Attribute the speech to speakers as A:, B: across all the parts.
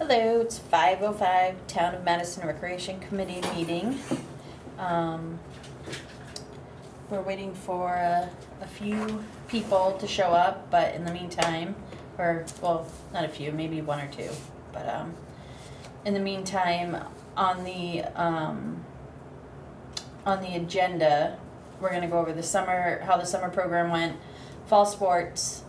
A: Hello, it's 5:05, Town of Madison Recreation Committee meeting. We're waiting for a few people to show up, but in the meantime, well, not a few, maybe one or two, but in the meantime, on the agenda, we're gonna go over how the summer program went, fall sports,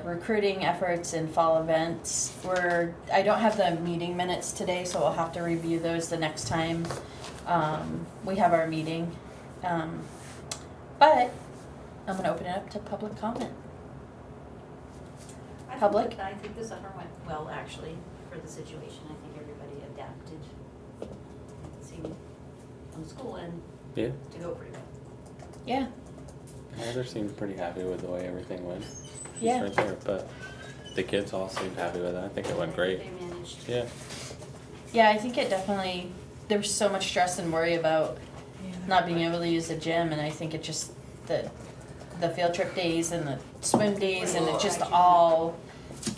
A: recruiting efforts and fall events. I don't have the meeting minutes today, so I'll have to review those the next time we have our meeting. But I'm gonna open it up to public comment. Public?
B: I think the summer went well, actually, for the situation. I think everybody adapted. It seemed from school and
C: Yeah,
B: to go pretty well.
A: Yeah,
C: Heather seemed pretty happy with the way everything went. She's
A: Yeah.
C: right there, but the kids all seemed happy with it. I think it went great.
B: They managed.
C: Yeah.
A: yeah, I think it definitely, there was so much stress and worry about not being able to use the gym, and I think it just, the field trip days and the swim days, and it just all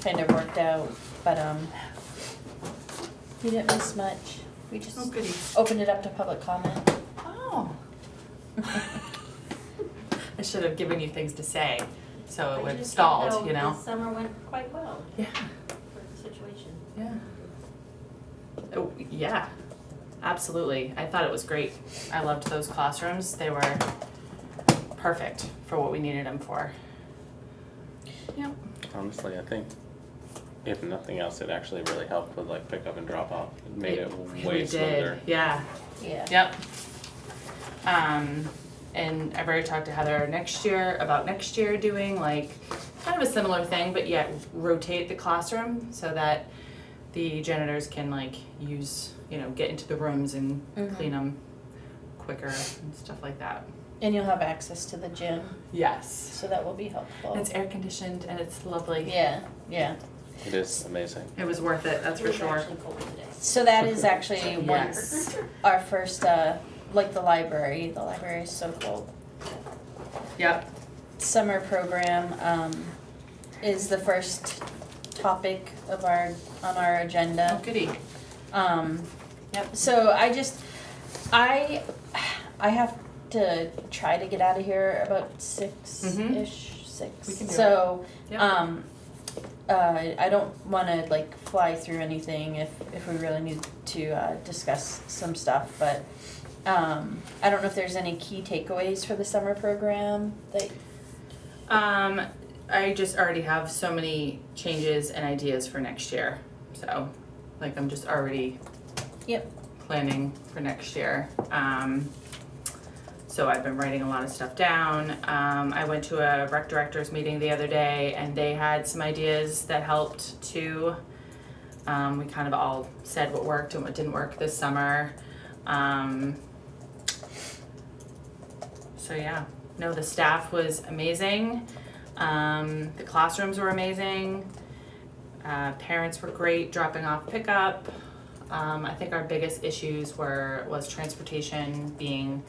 A: kind of worked out, but we didn't miss much. We just
D: Oh, goody.
A: opened it up to public comment.
D: Oh. I should have given you things to say, so
B: I
D: it would
B: just
D: stalled,
B: think,
D: you know?
B: The summer went quite well
D: Yeah,
B: for the situation.
D: yeah. Oh, yeah, absolutely. I thought it was great. I loved those classrooms. They were perfect for what we needed them for. Yep.
C: Honestly, I think if nothing else, it actually really helped with like pick up and drop off. It made it way
D: We
C: smoother.
D: did, yeah.
A: Yeah.
D: Yep. And I've already talked to Heather about next year doing like kind of a similar thing, but yet rotate the classroom so that the janitors can like get into the rooms and
A: Mhm.
D: clean them quicker and stuff like that.
A: And you'll have access to the gym,
D: Yes.
A: so that will be helpful.
D: It's air conditioned and it's lovely.
A: Yeah, yeah.
C: It is amazing.
D: It was worth it, that's
B: It
D: for
B: was
D: sure.
B: actually cold today.
A: So that is actually
D: Yes.
A: our first, like the library. The library is so cool.
D: Yep.
A: Summer program is the first topic of on our
D: Oh,
A: agenda.
D: goody.
A: Yep. So I have to try to get out of here about 6-ish, 6.
D: We can do
A: So
D: Yep.
A: I don't want to like fly through anything if we really need to discuss some stuff, but I don't know if there's any key takeaways for the summer program that.
D: I just already have so many changes and ideas for next year. So, like, I'm just already
A: Yep.
D: planning for next year. So I've been writing a lot of stuff down. I went to a rec directors meeting the other day and they had some ideas that helped too. We kind of all said what worked and what didn't work this summer. So yeah, no, the staff was amazing. The classrooms were amazing. Parents were great dropping off pickup. I think our biggest issues was transportation being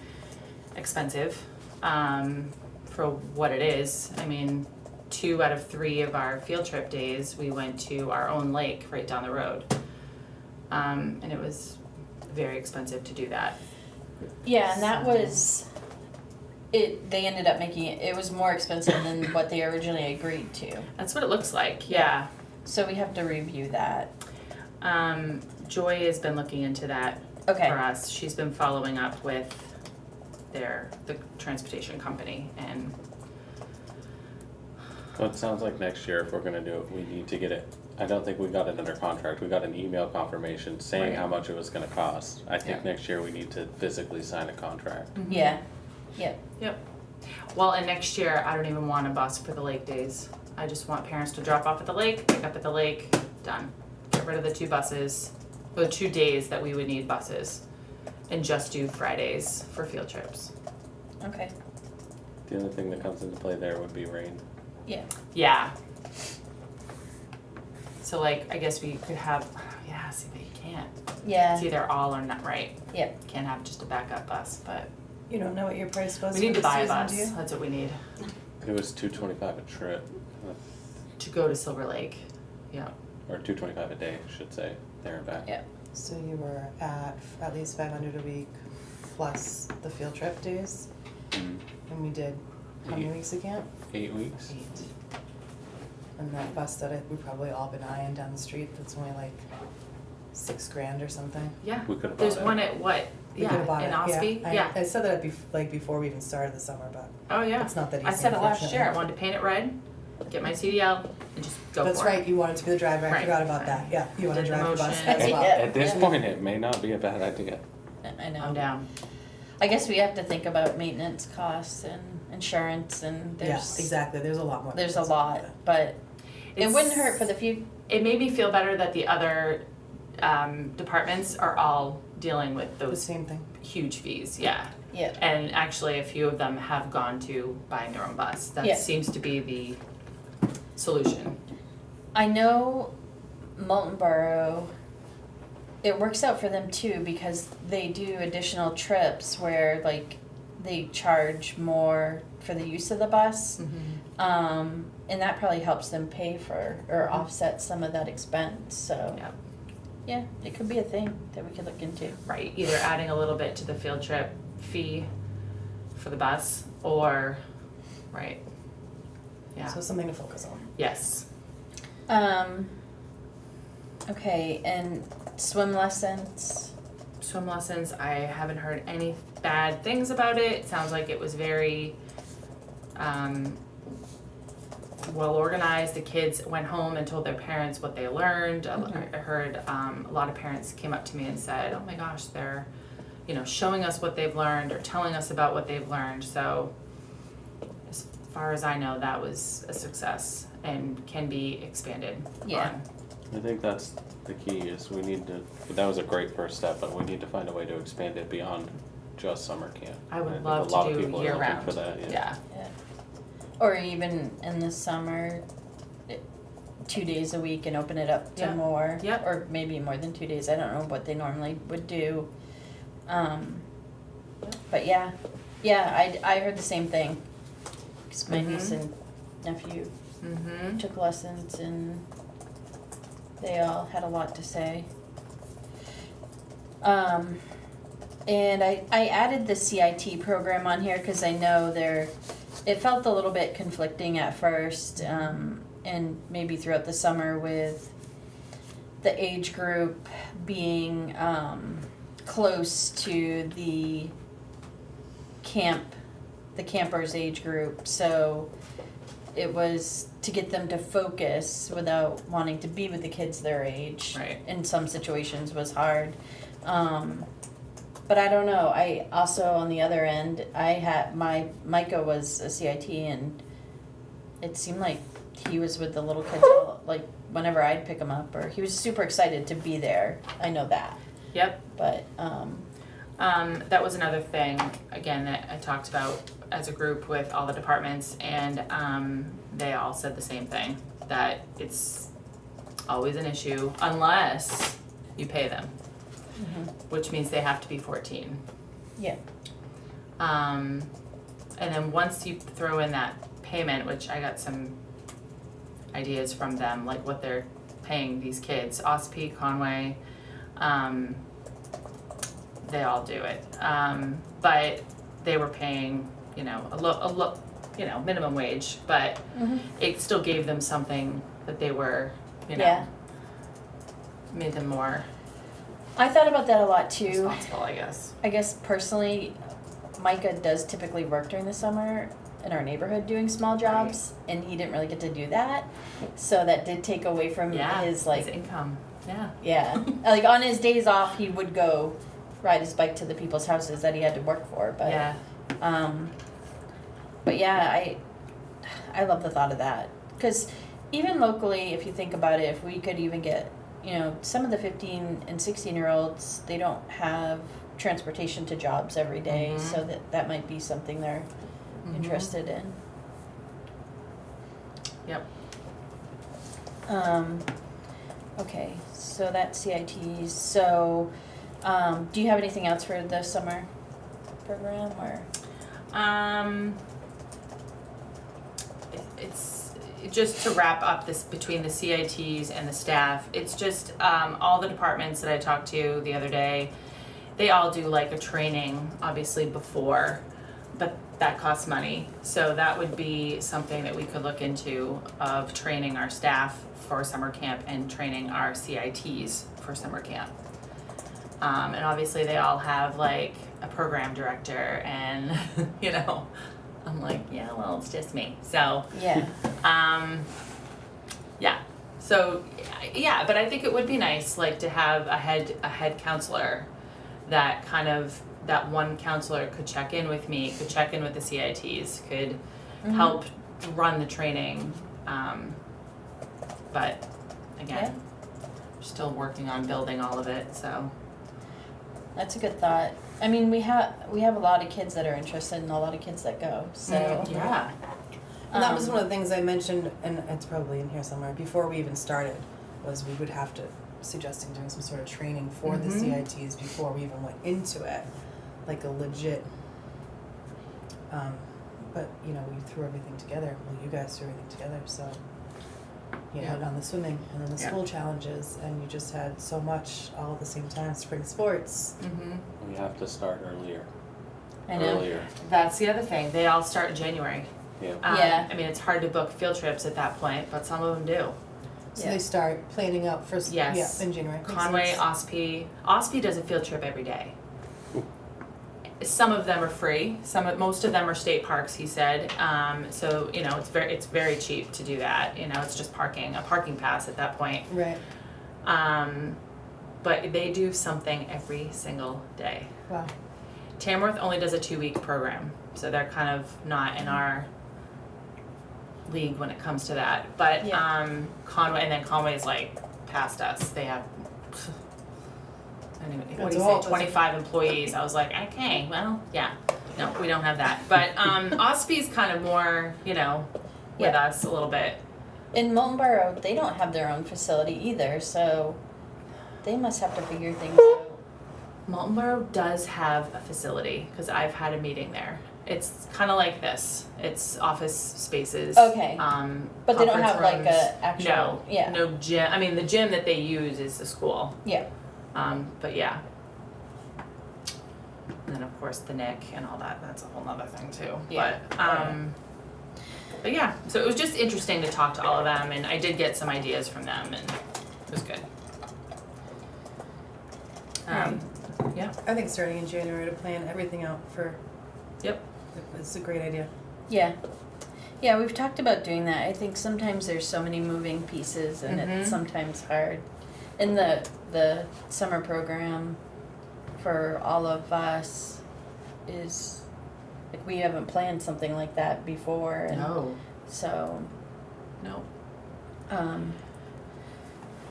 D: expensive for what it is. I mean, 2 out of 3 of our field trip days, we went to our own lake right down the road. And it was very expensive to do that.
A: Yeah, and that was it. They ended up making it was more expensive than what they originally agreed to.
D: That's what it looks like, yeah.
A: So we have to review that.
D: Joy has been looking into that
A: Okay.
D: for us. She's been following up with the transportation company and
C: Well, it sounds like next year, if we're gonna do it, we need to get it. I don't think we got it under contract. We got an email confirmation saying
D: Right.
C: how much it was gonna cost. I think
D: Yeah.
C: next year we need to physically sign a contract.
A: Yeah. Yep.
D: Yep. Well, and next year, I don't even want a bus for the lake days. I just want parents to drop off at the lake, pick up at the lake, done. Get rid of the 2 buses, or the 2 days that we would need buses, and just do Fridays for field trips.
A: Okay.
C: The only thing that comes into play there would be rain.
A: Yeah.
D: Yeah. So like, I guess we could have, see, but you can't.
A: Yeah.
D: It's either all or not, right?
A: Yep.
D: Can't have just a backup bus, but
E: You don't know what your price was
D: we
E: for
D: need to
E: the
D: buy a
E: season,
D: bus.
E: do you?
D: That's what we need
C: It was $225 a trip.
D: to go to Silver Lake. Yeah.
C: or $225 a day, I should say, there and back.
A: Yeah.
E: So you were at least 500 a week plus the field trip days,
C: Mm,
E: and we did how many
C: Yeah.
E: weeks of camp?
C: 8 weeks.
E: 8. And that bus that we probably all been eyeing down the street, that's only like $6,000 or something.
D: Yeah,
C: We could've
D: there's
C: bought it.
D: one at what,
E: We
D: yeah,
E: could've bought
D: in
E: it,
D: Ospey,
E: I
D: yeah.
E: said that before we even started the summer, but
D: Oh, yeah.
E: it's not that easy.
D: I said it last year, I
E: unfortunately.
D: wanted to paint it red, get my CDL, and just go for it.
E: That's right, you wanted to be the driver, I
D: Right.
E: forgot about that, yeah, you wanna
D: Did the
E: drive the bus
D: motion.
E: as well.
A: Yeah.
C: At this
A: Yeah.
C: point, it may not be a bad idea.
A: I know.
D: I'm down.
A: I guess we have to think about maintenance costs and insurance and
E: Yeah,
A: there's,
E: exactly, there's a lot more.
A: there's a
E: that's
A: lot,
E: involved.
A: but it wouldn't
D: It's-
A: hurt for the few,
D: It made me feel better that the other departments are all dealing with
E: The
D: those
E: same thing.
D: huge fees, yeah.
A: yeah.
D: And actually, a few of them have gone to buying their own bus.
A: Yeah.
D: That seems to be the solution.
A: I know Molten Borough, it works out for them too because they do additional trips where like they charge more for the use of the bus. And that probably helps them pay for or offset some of that expense, so.
D: Yeah.
A: Yeah, it could be a thing that we could look into.
D: Right, either adding a little bit to the field trip fee for the bus or, right. Yeah,
E: So something to focus on.
D: yes.
A: Okay, and swim lessons.
D: Swim lessons, I haven't heard any bad things about it. It sounds like it was very well organized. The kids went home and told their parents what they learned. I heard a lot of parents came up to me and said, oh my gosh, they're, showing us what they've learned or telling us about what they've learned. So as far as I know, that was a success and can be expanded
A: Yeah.
D: on.
C: I think that's the key is we need to, that was a great first step, but we need to find a way to expand it beyond just summer camp.
D: I would
C: think
D: love
C: a lot
D: to
C: of
D: do
C: people are
D: year
C: looking
D: round.
C: for that,
D: Yeah.
A: Yeah. Or even in the summer, 2 days a week and open it up to
D: Yeah.
A: more.
D: Yep.
A: Or maybe more than 2 days, I don't know what they normally would do. But yeah, I heard the same thing. 'Cause my niece and nephew
D: Mm-hmm.
A: took lessons and they all had a lot to say. And I added the CIT program on here because I know it felt a little bit conflicting at first, and maybe throughout the summer with the age group being close to the campers age group. So it was to get them to focus without wanting to be with the kids their age.
D: Right.
A: In some situations was hard. But I don't know, I also, on the other end, Micah was a CIT and it seemed like he was with the little kids, like whenever I'd pick him up, or he was super excited to be there, I know that,
D: Yep.
A: but,
D: That was another thing, again, that I talked about as a group with all the departments, and they all said the same thing, that it's always an issue unless you pay them, which means they have to be 14.
A: yeah,
D: And then once you throw in that payment, which I got some ideas from them, like what they're paying these kids, Ospey, Conway, they all do it. But they were paying, minimum wage, but it still gave them something that they were,
A: yeah.
D: made them more
A: I thought about that a lot too.
D: responsible, I guess.
A: I guess personally, Micah does typically work during the summer in our neighborhood doing small jobs, and he didn't really get to do that. So that did take away from
D: Yeah,
A: his
D: his income, yeah.
A: yeah, like on his days off, he would go ride his bike to the people's houses that he had to work for. But
D: Yeah,
A: but yeah, I love the thought of that, because even locally, if you think about it, if we could even get, some of the 15 and 16-year-olds, they don't have transportation to jobs every day, so that might be something they're interested in.
D: Yep.
A: Okay, so that's CITs. So, do you have anything else for the summer program, or?
D: just to wrap up this, between the CITs and the staff, it's just, all the departments that I talked to the other day, they all do like a training, obviously before, but that costs money. So that would be something that we could look into, of training our staff for summer camp and training our CITs for summer camp. And obviously they all have like a program director and, you know, I'm like, yeah, well, it's just me. So,
A: Yeah.
D: yeah. So, yeah, but I think it would be nice, like, to have a head counselor that kind of, that one counselor could check in with me, could check in with the CITs, could
A: Mhm.
D: help run the training. But again, we're still working on building all of it, so.
A: That's a good thought. I mean, we have a lot of kids that are interested and a lot of kids that go, so.
D: Yeah.
E: And that was one of the things I mentioned, and it's probably in here somewhere, before we even started, was we would have to, suggesting doing some sort of training for the
D: Mhm.
E: CITs before we even went into it, like a legit, but, you know, we threw everything together, well, you guys threw everything together, so you
D: Yeah.
E: had on the swimming and then the
D: Yeah.
E: school challenges, and you just had so much all at the same time, spring sports.
D: Mm-hmm.
C: We have to start earlier.
A: I know.
C: Earlier,
D: That's the other thing, they all start in January.
C: yeah.
A: Yeah.
D: I mean, it's hard to book field trips at that point, but some of them do.
E: So
A: Yeah.
E: they start planning out for,
D: Yes.
E: in January. Makes
D: Conway,
E: sense.
D: OSPE does a field trip every day. Some of them are free, most of them are state parks, he said, so, you know, it's very cheap to do that, you know, it's just a parking pass at that point.
E: Right,
D: But they do something every single day.
E: wow.
D: Tamworth only does a 2-week program, so they're kind of not in our league when it comes to that. But
A: Yeah.
D: Conway, and then Conway's like past us. They have, anyway, what do you
E: That's all-
D: say, 25 employees. I was like, okay, well, yeah, no, we don't have that. But OSPE's kind of more, you know, with
A: Yeah.
D: us a little bit.
A: In Molten Borough, they don't have their own facility either, so they must have to figure things out.
D: Molten Borough does have a facility because I've had a meeting there. It's kind of like this. It's office spaces.
A: Okay. But they don't
D: conference
A: have like
D: rooms.
A: a actual,
D: No,
A: yeah,
D: no gym. I mean, the gym that they use is the school.
A: yeah,
D: But yeah. And then of course the Nick and all that. That's a whole nother thing too.
A: Yeah.
D: But yeah. So it was just interesting to talk to all of them, and I did get some ideas from them, and it was good. Yeah.
E: I think starting in January to plan everything out for,
D: Yep.
E: it's a great idea.
A: yeah. Yeah, we've talked about doing that. I think sometimes there's so many moving pieces and
D: Mhm.
A: it's sometimes hard. And the summer program for all of us is, like, we haven't planned something like that before, and
D: No.
A: so,
D: No.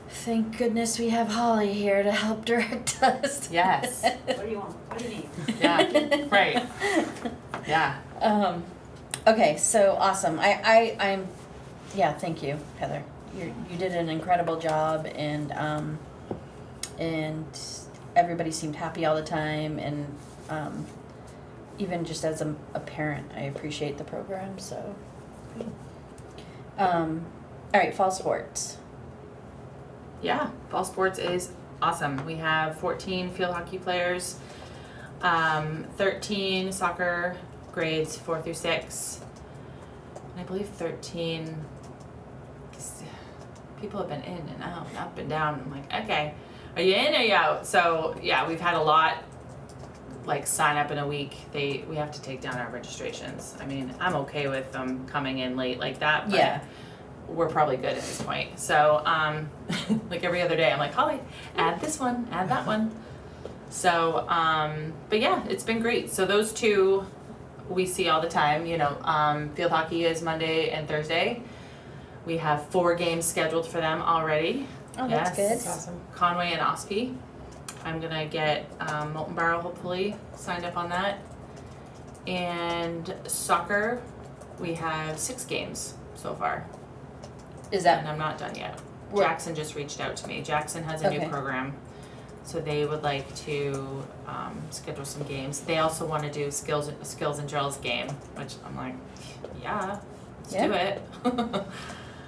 A: thank goodness we have Holly here to help direct us.
D: Yes.
B: What do you want? What do you need?
D: Yeah. Right. Yeah.
A: Okay, so awesome. I'm, yeah, thank you, Heather. You did an incredible job, and everybody seemed happy all the time, and even just as a parent, I appreciate the program, so. All right, fall sports.
D: Yeah, fall sports is awesome. We have 14 field hockey players, 13 soccer grades 4 through 6, and I believe 13. People have been in and out, and up and down. I'm like, okay, are you in or are you out? So yeah, we've had a lot like sign up in a week. We have to take down our registrations. I mean, I'm okay with them coming in late like that, but
A: Yeah.
D: we're probably good at this point. So, like every other day, I'm like, Holly, add this one, add that one. So, but yeah, it's been great. So those two we see all the time, you know, field hockey is Monday and Thursday. We have 4 games scheduled for them already.
A: Oh, that's
D: Yes.
A: good.
E: Awesome.
D: Conway and OSPE. I'm gonna get Molten Borough hopefully signed up on that. And soccer, we have 6 games so far.
A: Is
D: And
A: that,
D: I'm not done yet.
A: Where-
D: Jackson just reached out to me. Jackson has a
A: Okay.
D: new program. So they would like to schedule some games. They also want to do skills and drills game, which I'm like, yeah, let's do it.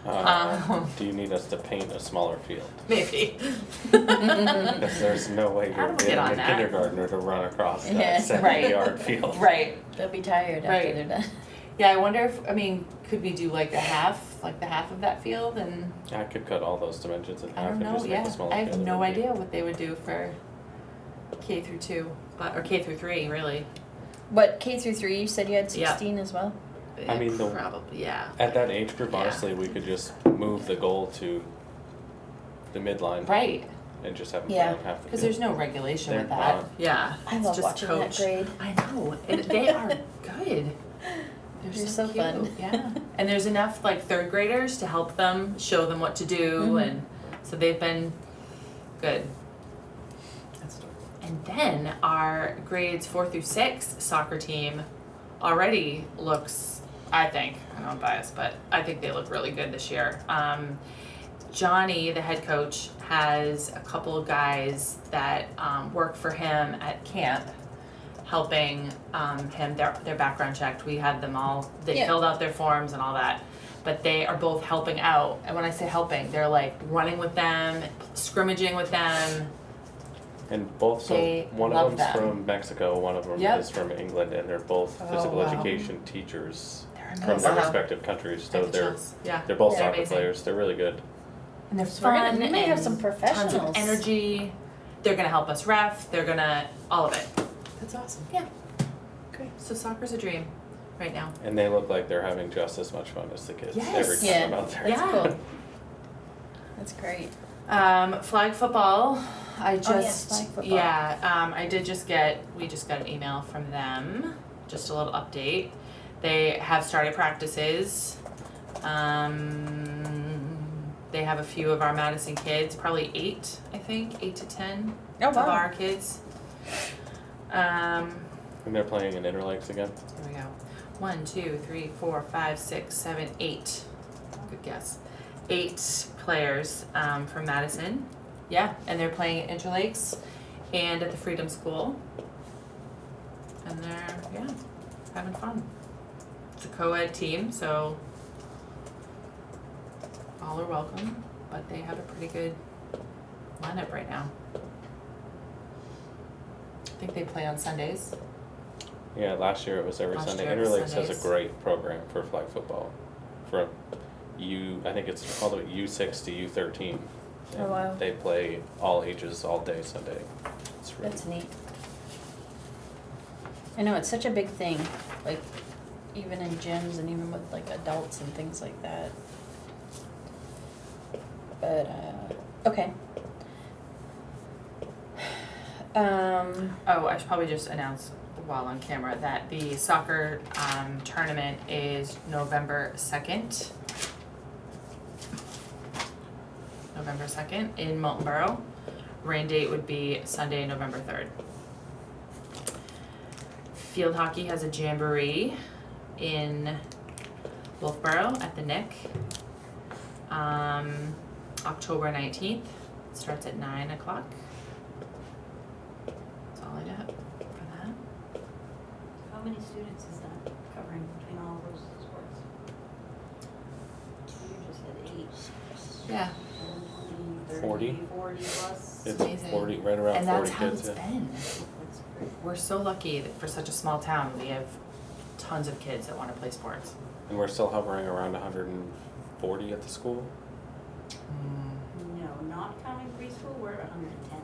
C: Do you need us to paint a smaller field?
D: Maybe.
C: Because there's no way
D: How do
C: you're
D: we get
C: getting
D: on
C: a
D: that?
C: kindergartner to run across
A: Yeah,
C: that
D: right.
C: 70-yard field.
D: Right.
A: They'll be tired after
D: Right.
A: they're done.
D: Yeah, I wonder if, I mean, could we do like the half of that field and,
C: I could cut all those dimensions in
D: I
C: half
D: don't
C: and
D: know,
C: just make
D: yeah.
C: a smaller
D: I
C: field.
D: have
C: It
D: no
C: would be-
D: idea what they would do for K through 2, or K through 3, really.
A: What, K through 3, you said you had
D: Yeah.
A: 16 as well?
C: I mean, the-
D: Probably, yeah.
C: At that age group,
D: Yeah.
C: honestly, we could just move the goal to the midline
D: Right,
C: and just have them
A: Yeah.
C: play on half the
D: because
C: field.
D: there's no regulation with
C: They're
D: that.
C: fun.
D: Yeah.
A: I
D: it's
A: love
D: just
A: watching that
D: coach.
A: grade.
D: I know, and they are good.
A: They're so
D: cute.
A: fun.
D: Yeah, and there's enough like third graders to help them, show them what to do,
A: Mhm.
D: and so they've been good.
E: That's adorable.
D: And then our grades 4 through 6 soccer team already looks, I think, I know I'm biased, but I think they look really good this year. Johnny, the head coach, has a couple of guys that work for him at camp, helping him, their background checked. We had them all, they
A: Yeah.
D: filled out their forms and all that. But they are both helping out. And when I say helping, they're like running with them, scrimmaging with them.
C: And both, so
D: They
C: one
D: love
C: of them's
D: them.
C: from Mexico, one of them
D: Yep.
C: is from England, and they're both
D: Oh,
C: physical
D: wow.
C: education teachers
D: They're
C: from
D: amazing.
C: their respective countries.
D: I
C: So
D: have
C: they're
D: chills. Yeah.
C: they're both
D: They're
C: soccer
D: amazing.
C: players. They're really good.
D: And they're
A: So we're gonna-
D: fun
A: we may have
D: and
A: some
D: tons
A: professionals.
D: of energy. They're gonna help us ref. They're gonna all of it.
E: That's awesome.
D: Yeah.
E: Great.
D: So soccer's a dream right now.
C: And they look like they're having just as much fun as the kids
D: Yes.
C: every time
A: Yeah.
C: I'm out there.
D: Yeah.
A: Cool. That's great.
D: Flag football. I just
A: yes, flag football.
D: yeah. We just got an email from them. Just a little update. They have started practices. They have a few of our Madison kids, probably 8, I think, 8 to 10
A: Oh,
D: of
A: wow.
D: our kids.
C: And they're playing in Interlakes again.
D: Here we go. 1, 2, 3, 4, 5, 6, 7, 8. Good guess. 8 players from Madison. Yeah, and they're playing at Interlakes and at the Freedom School. And they're, having fun. It's a co-ed team, so all are welcome, but they have a pretty good lineup right now. I think they play on Sundays.
C: Yeah, last year it was every
D: Last
C: Sunday.
D: year it was
C: Interlakes has
D: Sundays.
C: a great program for flag football. From I think it's all the way U6 to U13.
A: Oh,
C: And
A: wow.
C: They play all ages, all day Sunday. It's really
A: That's neat. I know, it's such a big thing, like, even in gyms and even with like adults and things like that. But, okay.
D: Oh, I should probably just announce while on camera that the soccer tournament is November 2nd. November 2nd in Molten Borough. Rain date would be Sunday, November 3rd. Field hockey has a jamboree in Wolfboro at the Nick. October 19th. It starts at 9 o'clock. That's all I got for that.
B: How many students is that covering between all those sports? You just said 8.
D: Yeah.
B: 20,
C: 40?
B: 30, 40 plus.
C: It's
D: amazing.
C: 40, right around
D: And
C: 40
D: that's how
C: kids.
D: it's
C: Yeah.
D: been.
B: That's great.
D: We're so lucky that for such a small town, we have tons of kids that want to play sports.
C: And we're still hovering around 140 at the school.
B: No, not counting preschool, we're at 110.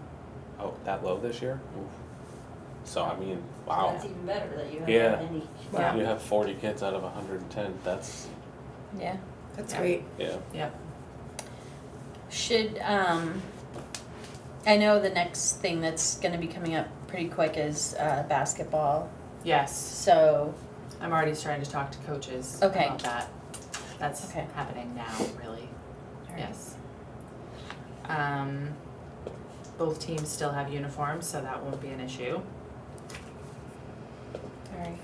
C: Oh, that low this year? Oof. So I mean,
B: So
C: wow.
B: that's even better that you have
C: Yeah.
B: that many.
D: Yeah.
C: You have 40 kids out of 110. That's
A: yeah.
E: That's
D: Yeah.
E: great.
C: yeah.
D: Yep.
A: Should, I know the next thing that's gonna be coming up pretty quick is, basketball,
D: Yes.
A: so,
D: I'm already starting to talk to coaches
A: Okay.
D: about that. That's
A: Okay.
D: happening now, really.
A: alright.
D: Yes. Both teams still have uniforms, so that won't be an issue.
A: Alright.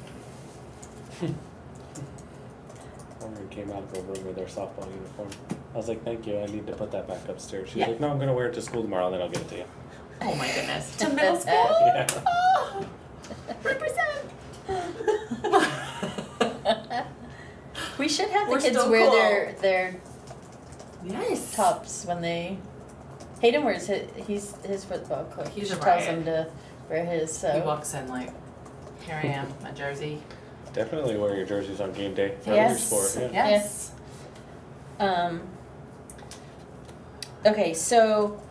C: Lauren came out of a room with their softball uniform. I was like, thank you, I need to put that back upstairs. She's
D: Yeah.
C: like, no, I'm gonna wear it to school tomorrow, then I'll give it to you.
D: Oh my goodness. To middle school?
C: Yeah.
D: Oh, represent.
A: We should have the
D: We're
A: kids
D: still
A: wear
D: cool.
A: their
D: Yes.
A: tops when they. Hayden wears his football coach
D: He's a
A: tells
D: riot.
A: him to wear his. So
D: He walks in like, here I am, my jersey.
C: Definitely wear your jerseys on game day. For
A: Yes.
C: every sport, yeah.
D: Yes.
A: Okay, so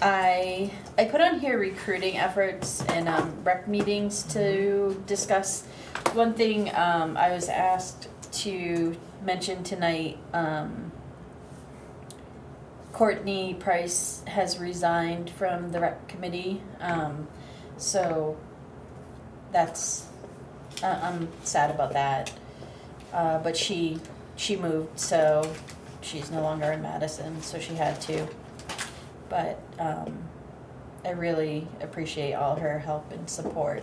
A: I put on here recruiting efforts and rec meetings to discuss. One thing I was asked to mention tonight, Courtney Price has resigned from the rec committee, so that's, I'm sad about that. But she moved, so she's no longer in Madison, so she had to. But I really appreciate all her help and support.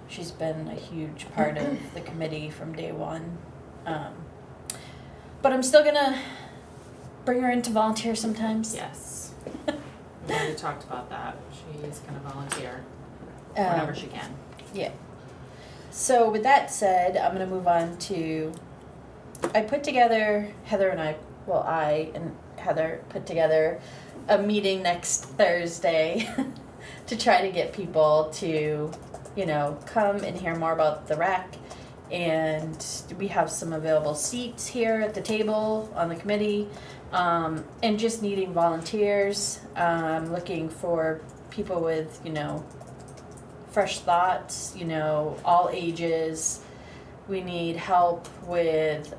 A: She's been a huge part of the committee from day one. But I'm still gonna bring her in to volunteer sometimes.
D: Yes. We already talked about that. She's gonna volunteer
A: Um,
D: whenever she can.
A: Yeah. So with that said, I'm gonna move on to, I put together, I and Heather put together a meeting next Thursday to try to get people to, come and hear more about the rec. And we have some available seats here at the table on the committee, and just needing volunteers, looking for people with, fresh thoughts, all ages. We need help with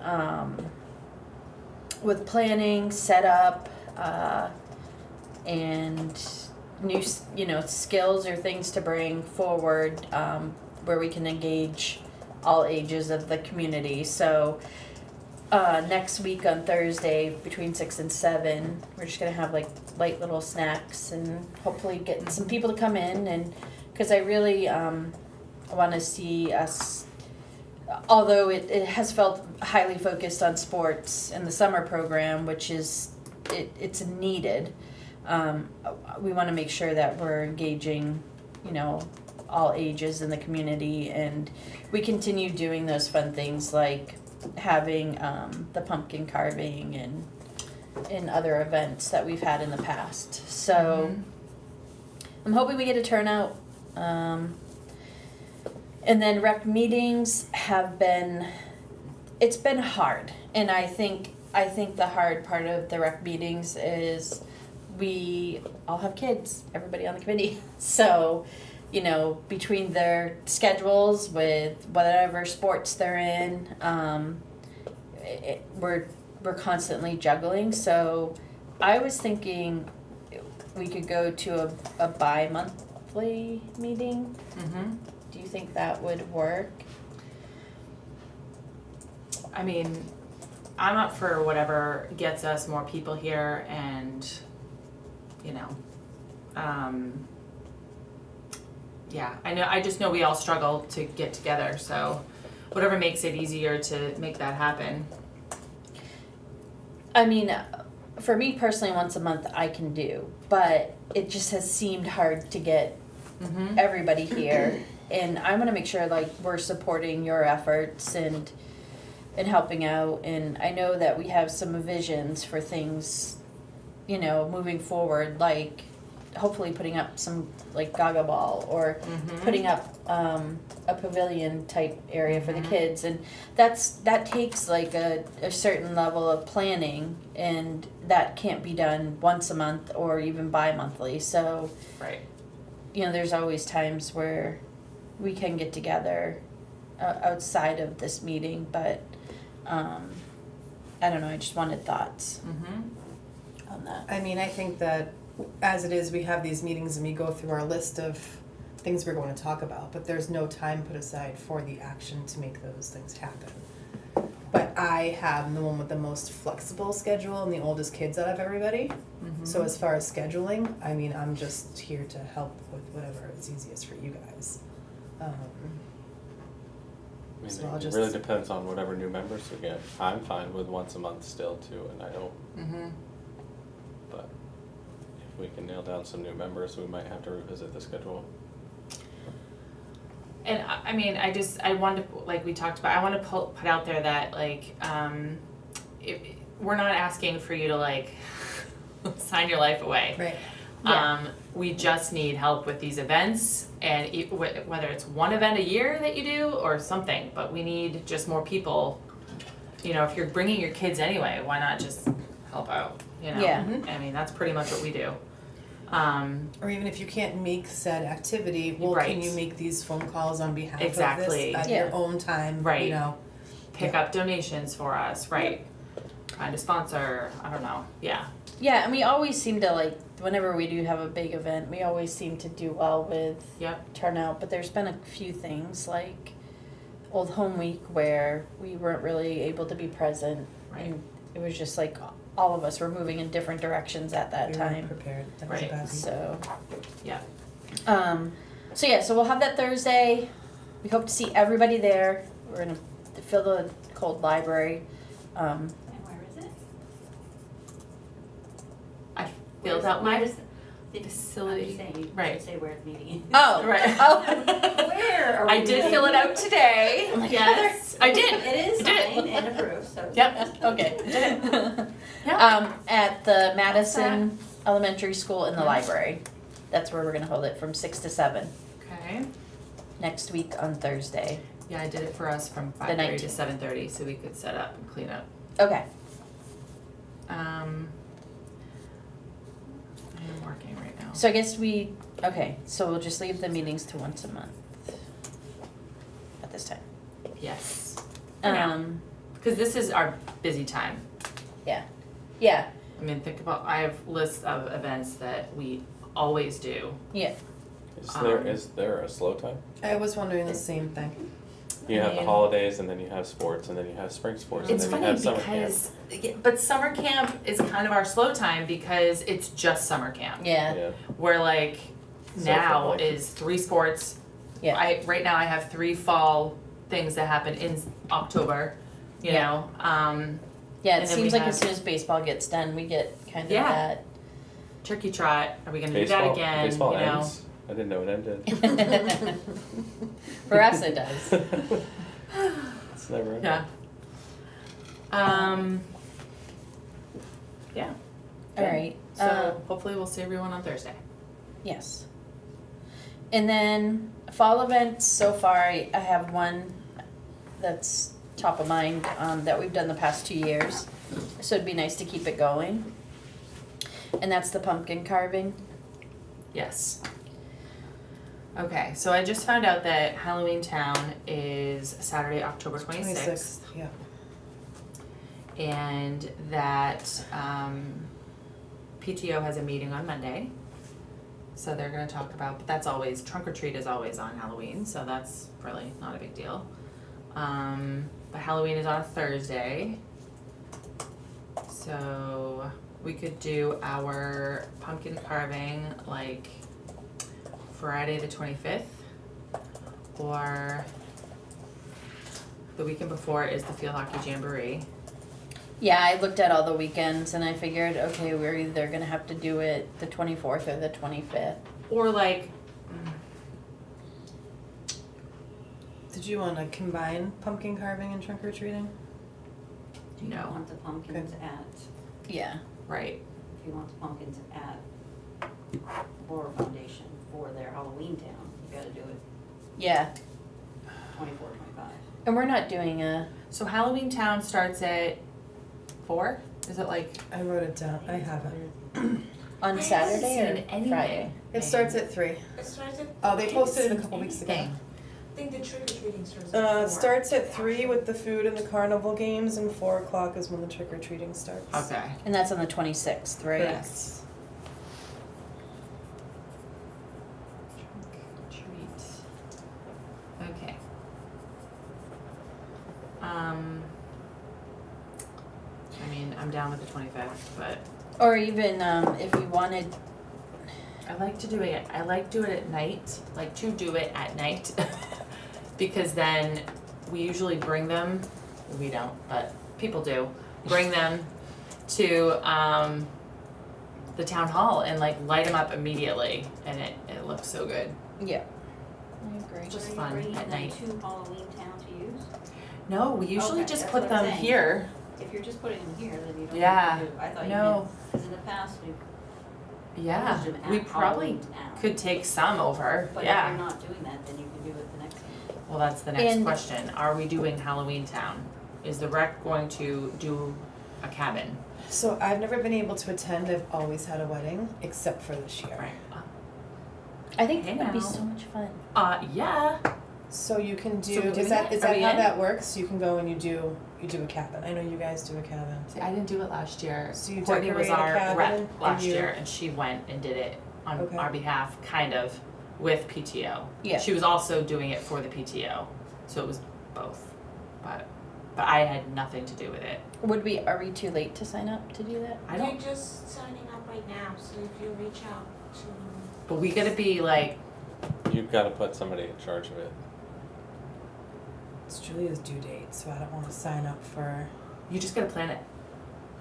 A: planning, setup, and new, skills or things to bring forward, where we can engage all ages of the community. So next week on Thursday between 6 and 7, we're just gonna have like light little snacks and hopefully get some people to come in, and because I really want to see us, although it has felt highly focused on sports in the summer program, which is it's needed. We want to make sure that we're engaging, all ages in the community, and we continue doing those fun things like having the pumpkin carving and other events that we've had in the past. So I'm hoping we get a turnout. And then rec meetings it's been hard, and I think the hard part of the rec meetings is we all have kids, everybody on the committee, so between their schedules with whatever sports they're in, we're constantly juggling. So I was thinking we could go to a bi-monthly meeting.
D: Mm-hmm.
A: Do you think that would work?
D: I mean, I'm up for whatever gets us more people here and, yeah, I just know we all struggle to get together, so whatever makes it easier to make that happen.
A: I mean, for me personally, once a month I can do, but it just has seemed hard to get
D: Mm-hmm.
A: everybody here. And I want to make sure like we're supporting your efforts and helping out. And I know that we have some visions for things, moving forward, like hopefully putting up some like gaga ball or putting up a pavilion type area for the kids, and that takes like a certain level of planning, and that can't be done once a month or even bi-monthly. So
D: Right.
A: there's always times where we can get together outside of this meeting, but I don't know, I just wanted thoughts
D: Mm-hmm.
A: on that.
E: I mean, I think that as it is, we have these meetings and we go through our list of things we're going to talk about, but there's no time put aside for the action to make those things happen. But I have the one with the most flexible schedule and the oldest kids out of everybody.
D: Mm-hmm.
E: So as far as scheduling, I mean, I'm just here to help with whatever is easiest for you guys.
C: I mean,
E: So I'll
C: it
E: just-
C: really depends on whatever new members we get. I'm fine with once a month still too, and I don't,
D: Mm-hmm.
C: but if we can nail down some new members, we might have to revisit the schedule.
D: And I mean, I wanted to, like we talked about, I want to put out there that like, we're not asking for you to like sign your life away.
E: Right.
A: Yeah.
D: We just need help with these events, and whether it's one event a year that you do or something, but we need just more people. You know, if you're bringing your kids anyway, why not just help out, you know?
A: Yeah.
D: I mean, that's pretty much what we do.
E: Or even if you can't make said activity, well,
D: Right.
E: can you make these phone calls on behalf
D: Exactly.
E: of this at
A: Yeah.
E: your own time,
D: Right.
E: you know?
D: Pick up donations for us, right? Find a sponsor, I don't know, yeah.
A: Yeah, and we always seem to like, whenever we do have a big event, we always seem to do well with
D: Yep.
A: turnout, but there's been a few things like Old Home Week where we weren't really able to be present.
D: Right.
A: And it was just like all of us were moving in different directions at that
E: We weren't
A: time.
E: prepared. That was a
D: Right.
E: bad week.
A: So,
D: Yeah.
A: so yeah, so we'll have that Thursday. We hope to see everybody there. We're gonna fill the cold library.
B: And where is it?
D: I filled out my
B: Where's the
D: facility.
B: I'm just saying, you
D: Right.
B: should say where the meeting is.
A: Oh,
D: Right.
A: Oh.
B: Where are we
D: I did
B: meeting?
D: fill it out today,
A: Oh my
D: yes, I did.
B: It is
D: I did.
B: signed and approved, so.
D: Yep.
A: Okay.
D: Yep.
A: At the Madison Elementary School in the library. That's where we're gonna hold it from 6 to 7
D: Okay.
A: next week on Thursday.
D: Yeah, I did it for us from 5:30 to 7:30, so we could set up and clean up.
A: Okay.
D: I am working right now.
A: So I guess so we'll just leave the meetings to once a month at this time.
D: Yes. For now. Because this is our busy time.
A: Yeah,
D: I mean, think about, I have lists of events that we always do.
A: yeah.
C: Is there a slow time?
E: I was wondering the same thing.
C: You have the
D: mean-
C: holidays, and then you have sports, and then you have spring sports, and
D: It's
C: then you
D: funny
C: have summer camp.
D: because, but summer camp is kind of our slow time because it's just summer camp.
A: Yeah,
C: Yeah.
D: Where like
C: So
D: now
C: for like-
D: is 3 sports.
A: yeah.
D: Right now I have 3 fall things that happen in October, you
A: Yeah.
D: know,
A: Yeah,
D: and
A: it
D: then
A: seems
D: we
A: like as
D: have-
A: soon as baseball gets done, we get kind of
D: Yeah.
A: that.
D: turkey trot, are we gonna do
C: Baseball,
D: that again,
C: baseball
D: you know?
C: ends. I didn't know it ended.
A: For us, it does.
C: It's never ended.
D: Yeah. Yeah.
A: All right.
D: So hopefully we'll see everyone on Thursday.
A: Yes. And then fall events, so far I have one that's top of mind that we've done the past 2 years. So it'd be nice to keep it going. And that's the pumpkin carving.
D: Yes. Okay, so I just found out that Halloween Town is Saturday, October 26th.
E: Yeah.
D: And that PTO has a meeting on Monday. So they're gonna talk about, but that's always, trunk or treat is always on Halloween, so that's really not a big deal. But Halloween is on a Thursday. So we could do our pumpkin carving like Friday the 25th, or the weekend before is the field hockey jamboree.
A: Yeah, I looked at all the weekends and I figured, okay, we're either gonna have to do it the 24th or the 25th.
D: Or like,
E: Did you want to combine pumpkin carving and trunk or treating?
B: Do you
D: No.
B: want the pumpkins at,
A: Yeah.
D: right,
B: if you want the pumpkins at Laura Foundation for their Halloween town, you gotta do it
A: Yeah.
B: 24, 25.
A: And we're not doing a,
D: so Halloween Town starts at 4? Is it like?
E: I wrote it down. I have it.
A: on
D: I
A: Saturday
D: haven't
A: or
D: seen anything.
A: Friday?
E: It starts at 3.
F: It starts at.
E: Oh, they posted it a couple weeks ago.
D: Anything.
F: I think the trick or treating starts at 4.
E: It starts at 3 with the food and the carnival games, and 4 o'clock is when the trick or treating starts.
D: Okay.
A: And that's on the 26th, right?
D: Yes. Trunk or treat. Okay. I mean, I'm down with the 25th, but
A: Or even if you wanted,
D: I like to do it at night, like to do it at night. Because then we usually bring them, we don't, but people do, bring them to the town hall and like light them up immediately, and it looks so good.
A: yeah. I agree.
D: Just
B: Are you
D: fun
B: bringing
D: at
B: them
D: night.
B: to Halloween town to use?
D: No, we usually
B: Okay,
D: just
B: that's
D: put
B: what I'm
D: them
B: saying.
D: here
B: If you're just putting them here, then you don't
D: Yeah,
B: have to do, I thought you
D: no.
B: meant, because in the past, we've
D: Yeah,
B: used them
D: we
B: at
D: probably
B: Halloween Town.
D: could take some over,
B: But if
D: yeah.
B: you're not doing that, then you can do it the next one.
D: Well, that's the next
A: And-
D: question. Are we doing Halloween Town? Is the rec going to do a cabin?
E: So I've never been able to attend, I've always had a wedding, except for this year.
D: Right.
A: I think
D: Hey
A: it would be
D: now.
A: so much fun.
D: Yeah.
E: So you can do,
D: So we're
E: is
D: doing
E: that,
D: it?
E: is
D: Are
E: that
D: we
E: how
D: in?
E: that works? You can go and you do a cabin. I know you guys do a cabin.
D: See, I didn't do it last year.
E: So you
D: Courtney was
E: decorate a
D: our
E: cabin
D: rep
E: and
D: last
E: you-
D: year, and she went and did it on
E: Okay.
D: our behalf, kind of, with PTO.
A: Yeah.
D: She was also doing it for the PTO, so it was both. But I had nothing to do with it.
A: Are we too late to sign up to do that?
D: I
F: You're
D: don't.
F: just signing up right now, so if you reach out to,
D: But we gotta be like,
C: You've gotta put somebody in charge of it.
E: It's Julia's due date, so I don't wanna sign up for,
D: you just gotta plan it,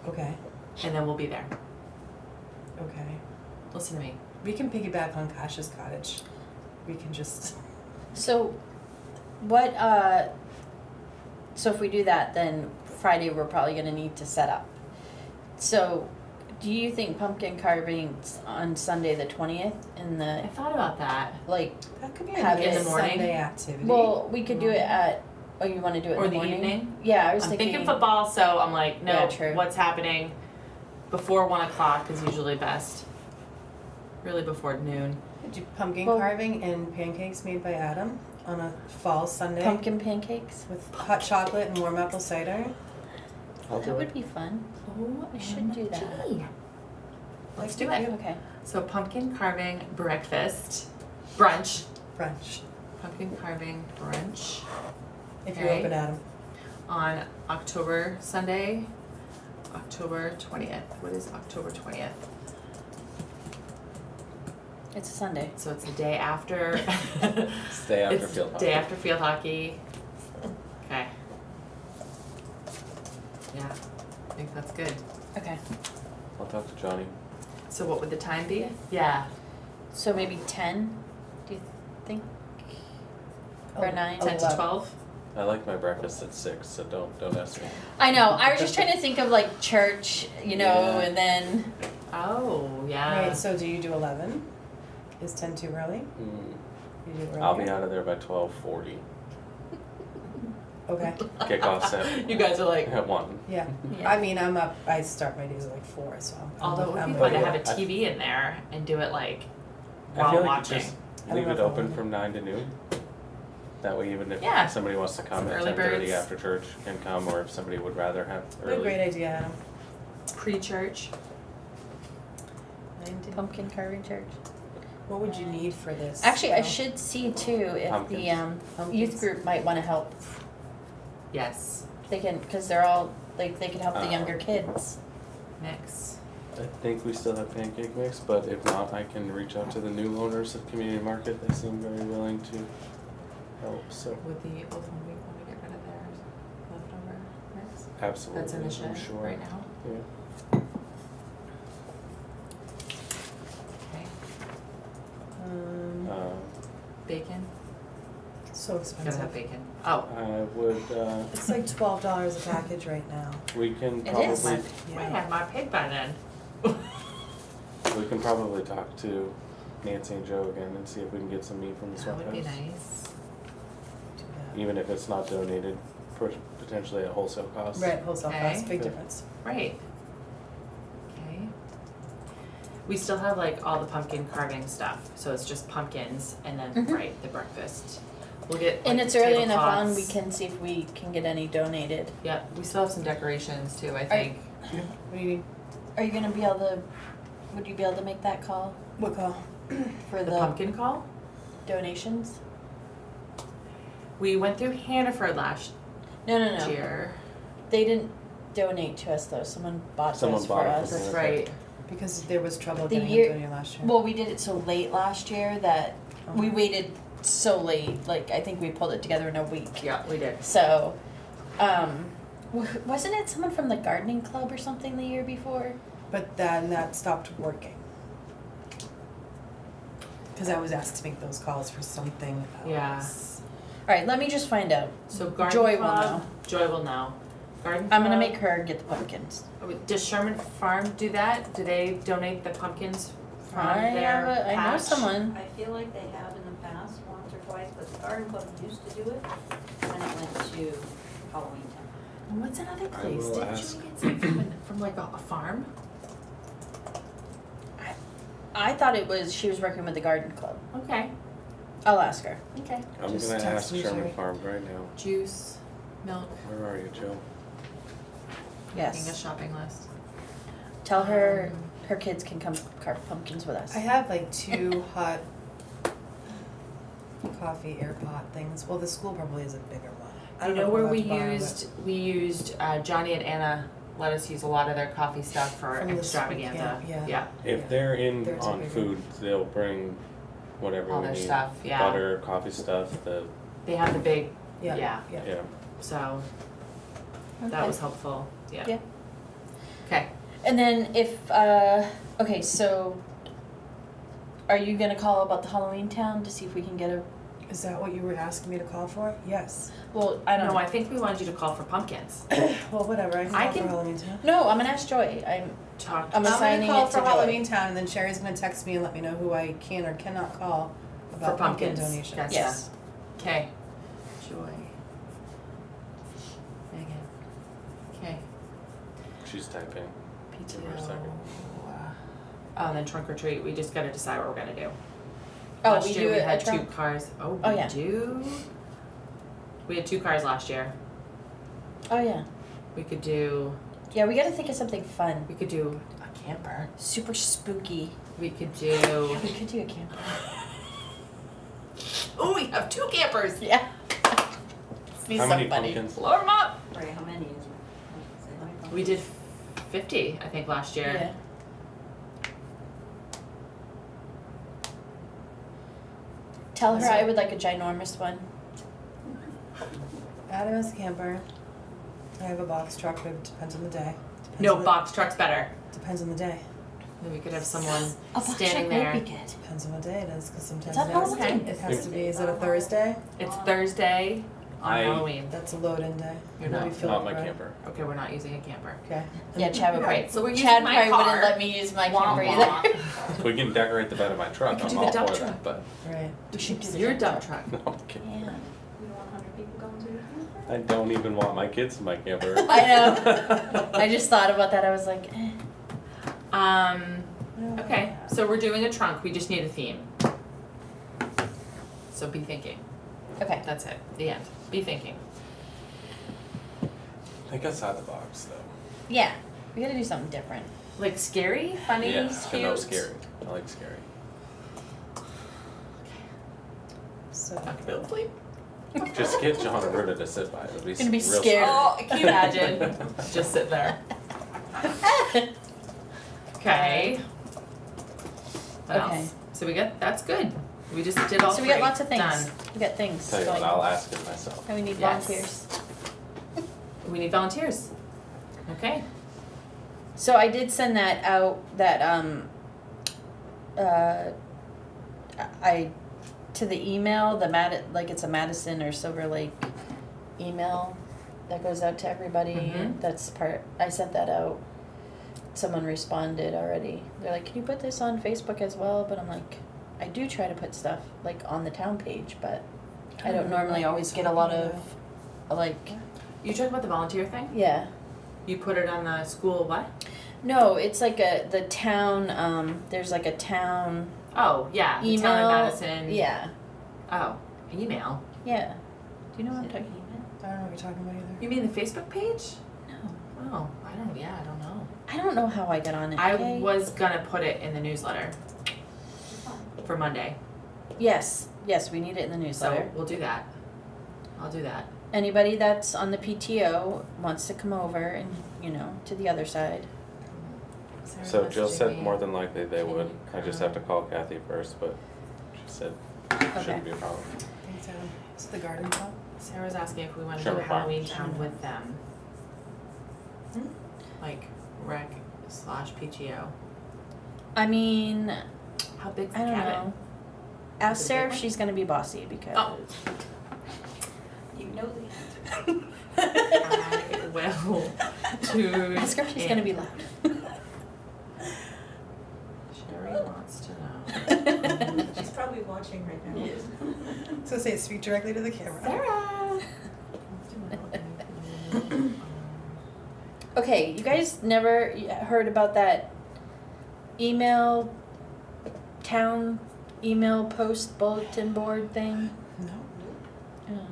E: okay,
D: and then we'll be there.
E: okay.
D: Listen to me.
E: We can piggyback on Kasha's cottage. We can just,
A: So, so if we do that, then Friday we're probably gonna need to set up. So, do you think pumpkin carving's on Sunday the 20th in
D: I
A: the,
D: thought about that.
A: like,
E: that could be
A: Have
E: a
A: it in
E: nice
A: the
D: morning.
E: Sunday activity.
A: well, we could do it at, oh, you wanna do it in
D: Or
A: the
D: the
A: morning?
D: evening?
A: Yeah, I was
D: I'm
A: thinking.
D: thinking football, so I'm like, no,
A: Yeah, true.
D: what's happening before 1 o'clock is usually best. Really before noon.
E: Do pumpkin
A: Well-
E: carving and pancakes made by Adam on a fall Sunday
A: Pumpkin pancakes?
E: with hot chocolate and warm apple cider.
C: I'll do
A: That
C: it.
A: would be fun.
D: Oh,
A: We should do that.
D: Let's do it.
A: Okay.
D: So pumpkin carving breakfast, brunch,
E: Brunch,
D: pumpkin carving brunch
E: if you're
D: Okay.
E: open, Adam.
D: on Sunday, October 20th. What is October 20th?
A: It's a Sunday.
D: So it's the day after.
C: Stay after
D: It's
C: field hockey.
D: day after field hockey. Okay. Yeah, I think that's good.
A: Okay.
C: I'll talk to Johnny.
D: So what would the time be? Yeah,
A: So maybe 10, do you think? Or 9?
D: 10 to
E: 11.
D: 12?
C: I like my breakfast at 6, so don't ask me.
A: I know, I was just trying to think of like church, you know,
C: Yeah.
A: and then,
D: Oh, yeah.
E: Right, so do you do 11? Is 10 too early? You do earlier?
C: I'll be out of there by 12:40.
E: Okay,
C: Kickoff's at
D: You guys are like,
C: at 1.
E: yeah.
A: Yeah.
E: I mean, I'm up, I start my days at like 4, so I'm.
D: although it would
E: I'm
D: be
E: with
D: fun to
E: you.
D: have a TV in there and do it like
C: I
D: while
C: feel like
D: watching.
C: just
E: I don't
C: leave
E: know
C: it
E: if I
C: open
E: want
C: from 9 to noon. That way, even if
D: Yeah.
C: somebody wants to come
D: Some
C: at
D: early
C: 10:30
D: birds.
C: after church can come, or if somebody would rather have
E: What a
C: early.
E: great idea, Adam.
D: Pre-church.
A: pumpkin carving church.
E: What would you need for this?
A: Actually, I
E: Al?
A: should see too if the
C: Pumpkins.
A: youth
E: Pumpkins.
A: group might wanna help.
D: Yes.
A: They can, cause they're all, like, they can help the
C: Oh.
A: younger kids.
D: Mix.
C: I think we still have pancake mix, but if not, I can reach out to the new owners of Community Market. They seem very willing to help. So
D: Would the Old Home Week want to get rid of their leftover mix?
C: absolutely,
D: That's in the shed
C: I'm sure.
D: right now.
C: Yeah.
D: Okay.
C: Um,
D: Bacon?
E: So
D: Gotta have
E: expensive.
D: bacon. Oh,
C: I would.
E: It's like $12 a package right now.
C: We can
A: It
C: probably.
A: is.
D: might
E: Yeah.
D: have my pig by then.
C: We can probably talk to Nancy and Joe again and see if we can get some meat from the
D: That would be
C: smokehouse.
D: nice.
E: Do that.
C: Even if it's not donated, potentially at wholesale cost.
E: Right, wholesale cost,
D: Okay.
E: big
C: Good.
E: difference.
D: Right. Okay. We still have like all the pumpkin carving stuff, so it's just pumpkins and then,
A: Mhm.
D: right, the breakfast. We'll get
A: And
D: like,
A: it's early enough on, we
D: tablecloths.
A: can see if we can get any donated.
D: Yep, we still have some decorations too, I think.
E: What do you need?
A: Are you gonna be able to, would you be able to make that call
E: What call?
A: for
D: The
A: the
D: pumpkin call?
A: donations?
D: We went through Hannaford last
A: No, no, no.
D: year.
A: They didn't donate to us though, someone bought
C: Someone
A: those
C: bought
A: for
C: it
A: us.
C: from
D: That's
C: Okay.
D: right.
E: Because there was trouble
A: The
E: getting
A: year-
E: it donated last year.
A: Well, we did it so late last year that we
E: Uh-huh.
A: waited so late, like I think we pulled it together in a week.
D: Yeah, we did.
A: So, wasn't it someone from the gardening club or something the year before?
E: But then that stopped working. Because I was asked to make those calls for something else.
D: Yeah.
A: Alright, let me just find out.
D: So garden
A: Joy will
D: club,
A: know.
D: Joy will know. Garden
A: I'm gonna
D: Club.
A: make her get the pumpkins.
D: Does Sherman Farm do that? Do they donate the pumpkins from
A: I
D: their
A: I know
D: patch?
A: someone.
B: I feel like they have in the past, once or twice, but the garden club used to do it when it went to Halloween Town.
D: And what's another
C: I
D: place?
C: will
D: Didn't
C: ask.
D: you get some from like a farm?
A: I thought it was she was working with the garden club.
D: Okay.
A: I'll ask her.
D: Okay.
C: I'm
E: Just
C: gonna
E: text
C: ask
E: me,
C: Sherman
E: Sherry.
C: Farm right now.
D: Juice, milk,
C: Where are you, Joe?
D: making a
A: Yes.
D: shopping list.
A: Tell her her kids can come carve pumpkins with us.
E: I have like 2 hot coffee air pot things. Well, the school probably is a bigger one. I
D: You
E: don't
D: know
E: if
D: where
E: we're
D: we
E: allowed to borrow it.
D: used Johnny and Anna let us use a lot of their coffee stuff for
E: From the school
D: extravaganza.
E: camp, yeah.
D: Yeah.
C: If
E: Yeah.
C: they're in
E: They're too
C: on
E: big.
C: food, they'll bring whatever
D: All
C: we
D: their
C: need.
D: stuff, yeah.
C: Butter, coffee stuff,
D: They have the big,
E: Yeah.
D: yeah.
C: yeah.
D: So that
A: Okay.
D: was helpful. Yeah.
A: Yeah.
D: Okay.
A: And then if okay, so are you gonna call about the Halloween town to see if we can get a?
E: Is that what you were asking me to call for? Yes.
A: Well, I don't
D: No,
A: know.
D: I think we wanted you to call for pumpkins.
E: Well, whatever. I can
D: I
E: call
D: can-
E: for Halloween Town.
A: No, I'm gonna ask Joy.
D: Talk.
A: I'm
E: I'm
A: assigning
E: gonna call
A: it
E: for
A: to Joy.
E: Halloween Town, and then Sherry's gonna text me and let me know who I can or cannot call about
D: For
E: pumpkin
D: pumpkins.
E: donations.
D: Gotcha.
A: Yes.
D: Okay. Joy. Megan. Okay.
C: She's typing. Give her a
D: PTO.
C: second.
D: Oh, and then trunk or treat. We just gotta decide what we're gonna do.
A: Oh,
D: Last
A: we
D: year
A: do
D: we
A: a
D: had
A: trunk?
D: 2 cars. Oh,
A: Oh,
D: we
A: yeah.
D: do. We had 2 cars last year.
A: Oh yeah.
D: We could do.
A: Yeah, we gotta think of something fun.
D: We could do a camper.
A: Super spooky.
D: We could
A: Yeah,
D: do.
A: we could do a camper.
D: Oh, we have 2 campers.
A: Yeah. Be
C: How
A: so
C: many
A: funny.
C: pumpkins?
D: Load them up.
B: Right, how many is it? How many
D: We did 50, I think, last year.
A: Yeah. Tell her I would like a ginormous one.
E: Adam has a camper. I have a box truck, but it depends on the day. Depends
D: No,
E: on the-
D: box truck's better.
E: Depends on the day.
D: Then we could have someone
A: A box
D: standing
A: truck
D: there.
A: would be good.
E: Depends on what day it is, because sometimes
A: It's on
E: it has,
A: Halloween.
E: it has to be. Is it a Thursday?
D: It's Thursday on
C: I-
D: Halloween.
E: That's a load-in day.
D: You're
E: We'll
D: not-
E: be filled
C: Not
E: up,
C: my
E: right?
C: camper.
D: Okay, we're not using a camper.
E: Okay.
A: Yeah, Chad would
D: Alright, so we're using
A: Chad
D: my
A: probably
D: car.
A: wouldn't let me use my
D: Wah,
A: camper
D: wah.
A: either.
C: We can decorate the bed of my truck.
D: We could
C: I'm
D: do the
C: all
D: dump
C: for
D: truck.
C: that, but
E: Right.
A: We should do the
D: Your
A: dump
D: dump truck.
C: no, I'm kidding.
A: Yeah.
B: You don't want 100 people going to your camper?
C: I don't even want my kids in my camper.
A: I know. I just thought about that. I was like, eh.
D: Okay, so we're doing a trunk. We just need a theme. So be thinking.
A: Okay.
D: That's it. The end. Be thinking.
C: Think outside the box though.
A: Yeah. We gotta do something different.
D: Like scary, funny,
C: Yeah,
D: cute.
C: no scary. I like scary.
E: So,
D: Knock sleep.
C: Just get John and Rita to sit by. It'll be
A: Gonna be
C: real
A: scared.
D: Oh, can you imagine? Just sit there. Okay. What
A: Okay.
D: else? So we got, that's good. We just did all
A: So
D: three.
A: we got lots of things.
D: Done.
A: We got things
C: Tell you
A: going
C: what, I'll
A: on.
C: ask it myself.
A: And we need
D: Yes.
A: volunteers.
D: We need volunteers. Okay.
A: So I did send that out, that, I, to the email, like it's a Madison or Silver Lake email that goes out to everybody.
D: Mhm.
A: That's I sent that out. Someone responded already. They're like, can you put this on Facebook as well? But I'm like, I do try to put stuff like on the town page, but I don't normally always get a lot of, like,
D: You talking about the volunteer thing?
A: yeah.
D: You put it on the school what?
A: No, it's like the town, there's like a town
D: Oh, yeah. The
A: email.
D: town of Madison.
A: Yeah,
D: Oh, email.
A: yeah. Do you know what I'm talking
E: I don't know what you're talking about either.
D: You mean the Facebook page?
A: about? No.
D: Oh, I don't know.
A: I don't know how I got on it.
D: I
A: okay?
D: was gonna put it in the newsletter for Monday.
A: Yes, we need it in the
D: So
A: newsletter.
D: we'll do that. I'll do that.
A: Anybody that's on the PTO wants to come over and, to the other side.
D: Sarah
C: So Jill
D: messaged
C: said
D: me.
C: more than likely they
D: Can
C: would.
D: you
C: I just
D: come?
C: have to call Kathy first, but she said shouldn't be a problem.
E: Thanks, Adam. Is it the garden club?
D: Sarah's asking if we want to
C: Sure,
D: do
C: fine.
D: Halloween Town
E: Sure.
D: with them.
E: Hmm?
D: Like rec / PTO.
A: I mean,
D: How big's the
A: I don't
D: cabin?
A: know. Ask
D: Is it
A: Sarah
D: big
A: if she's gonna be bossy because
D: Oh.
B: You know the answer.
D: I will to.
A: Description's gonna be loud.
D: Sherry wants to know.
B: She's probably watching right now.
E: So say speak directly to the camera.
D: Sarah.
A: Okay, you guys never heard about that town email post bulletin board thing?
E: No.
A: Oh.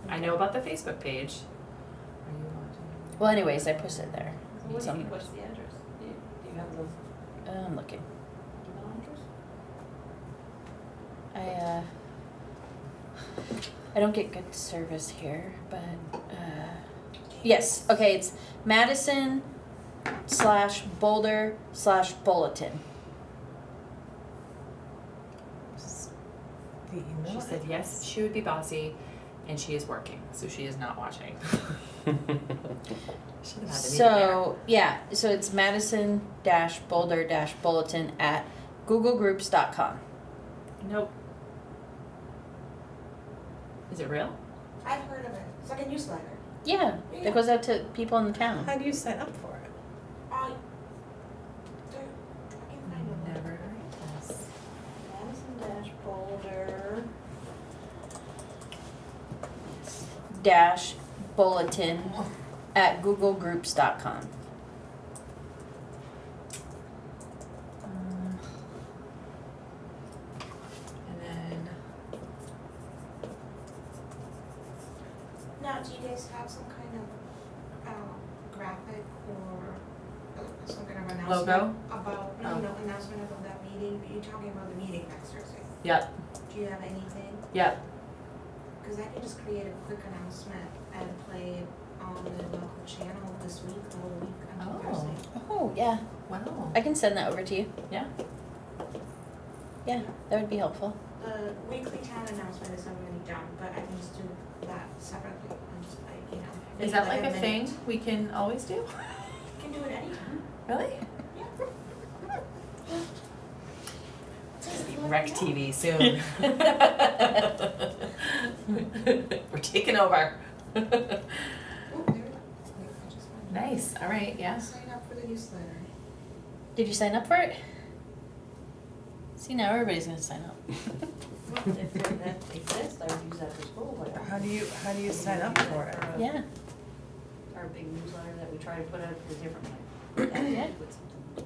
D: I know about the Facebook page. Are you watching?
A: Well, anyways, I posted there.
B: What's
A: Some-
B: the address? Do you have the
A: I'm looking.
B: email address?
A: I don't get good service here, but yes. Okay, it's Madison/Boulder/bulletin.
E: The email.
D: She said yes, she would be bossy, and she is working, so she is not watching. Should have had the meeting
A: So yeah, so it's Madison-Boulder-bulletin at googlegroups.com.
D: there. Nope. Is it real?
F: I've heard of it. It's like a newsletter.
A: Yeah,
F: Yeah.
A: that goes out to people in the town.
E: How do you sign up for it?
F: I can find it.
D: Never heard of this.
B: Madison-Boulder.
A: Dash bulletin at googlegroups.com.
D: And then
F: Now, do you guys have some kind of graphic or some kind of announcement?
D: Logo?
F: About,
D: Oh.
F: no, announcement about that meeting? You're talking about the meeting next Thursday.
D: Yep,
F: Do you have anything?
D: yep.
F: Because I can just create a quick announcement and play it on the local channel this week, the whole week until
D: Oh.
F: Thursday.
A: Oh yeah,
D: Wow.
A: I can send that over to you.
D: Yeah.
A: Yeah, that would be helpful.
F: The weekly town announcement is already done, but I can just do that separately and just like,
D: Is that like a thing we can always do?
F: You can do it anytime.
D: Really?
F: Just let me
D: Rec
F: know.
D: TV soon. We're taking over.
F: Oh, there we go. Wait, I just found it.
D: Nice, all right, yeah.
F: Sign up for the newsletter.
A: Did you sign up for it? See, now everybody's gonna sign up.
B: Well, if that exists, I would use that for school, whatever.
E: How do you sign up for it?
A: Yeah.
B: Our big newsletter that we try to put out to different.
A: Yeah.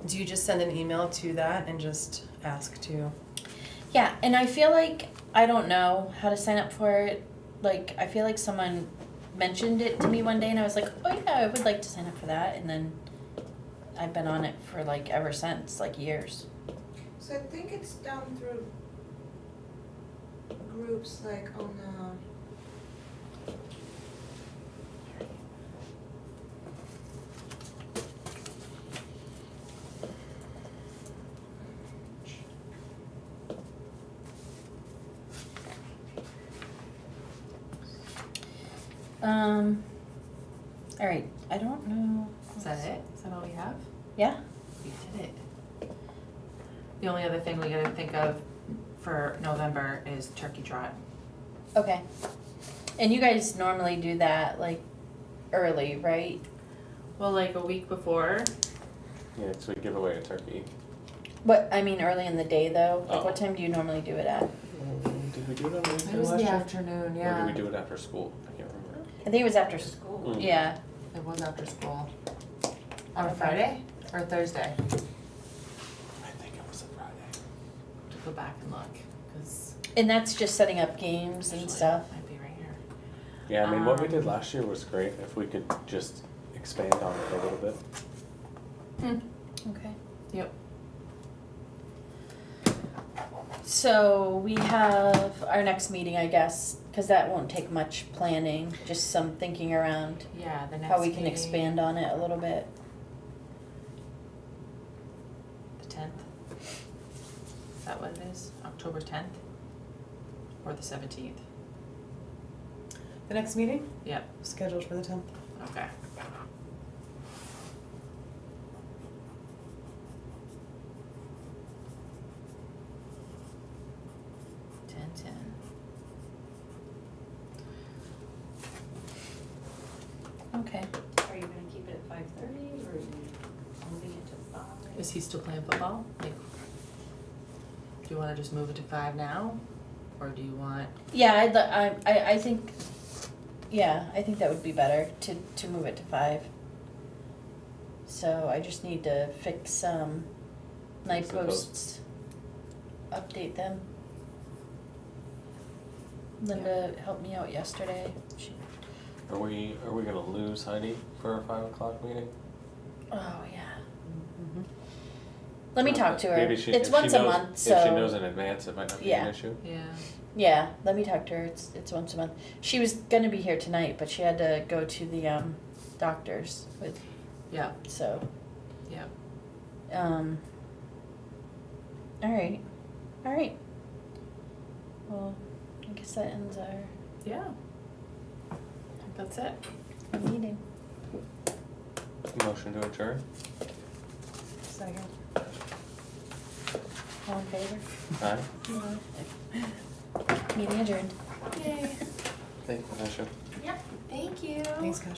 E: Do you just send an email to that and just ask to?
A: Yeah, and I feel like I don't know how to sign up for it. Like, I feel like someone mentioned it to me one day and I was like, oh yeah, I would like to sign up for that. And then I've been on it for like ever since, like years.
F: So I think it's done through groups like on
A: All right, I don't know.
D: Is that it? Is that all we have?
A: Yeah?
D: We did it. The only other thing we gotta think of for November is turkey trot.
A: Okay. And you guys normally do that like early, right?
D: Well, like a week before.
C: Yeah, so we give away a turkey.
A: But I mean early in the day though. Like
C: Oh.
A: what time do you normally do it at?
C: Did we do it on Wednesday
D: It was
C: last
D: in the
C: year?
D: afternoon,
C: Or
D: yeah.
C: did we do it after school? I can't remember.
A: I think it was after
B: School.
C: Mm.
A: Yeah.
D: It was after school. On a Friday or Thursday?
C: I think it was a Friday.
D: To go back and look, cause
A: And that's just setting up games and
D: actually
A: stuff.
D: it might be right here.
C: Yeah, I mean, what we
D: Um,
C: did last year was great. If we could just expand on it a little bit.
A: Okay.
D: Yep.
A: So we have our next meeting, I guess, because that won't take much planning, just some thinking around
D: Yeah, the next
A: how we can
D: meeting,
A: expand on it a little bit.
D: The 10th. Is that what it is? October 10th? Or the 17th?
E: The next meeting?
D: Yep,
E: Scheduled for the 10th.
D: okay.
A: Okay.
B: Are you gonna keep it at 5:30 or are you moving it to 5?
D: Is he still playing football? Like, do you wanna just move it to 5 now? Or do you want,
A: Yeah, I think, yeah, I think that would be better to move it to 5. So I just need to fix night
C: Fix the posts.
A: posts, update them. Linda helped me out yesterday.
C: Are we gonna lose Heidi for our 5 o'clock meeting?
A: Oh, yeah. Let me talk to her.
C: Maybe she,
A: It's
C: if
A: once
C: she
A: a
C: knows,
A: month, so.
C: If she knows in advance, it might not be an
A: Yeah.
C: issue.
D: yeah,
A: Yeah, let me talk to her. It's once a month. She was gonna be here tonight, but she had to go to the doctors with,
D: yeah,
A: so.
D: yeah.
A: All right. Well, I guess that ends our
D: Yeah. I think that's it.
A: meeting.
C: Motion to adjourn?
E: Second.
A: All in favor?
C: Aye.
A: Meeting adjourned.
D: Yay.
C: Thank you, Vanessa.
D: Thank you.
E: Thanks, guys.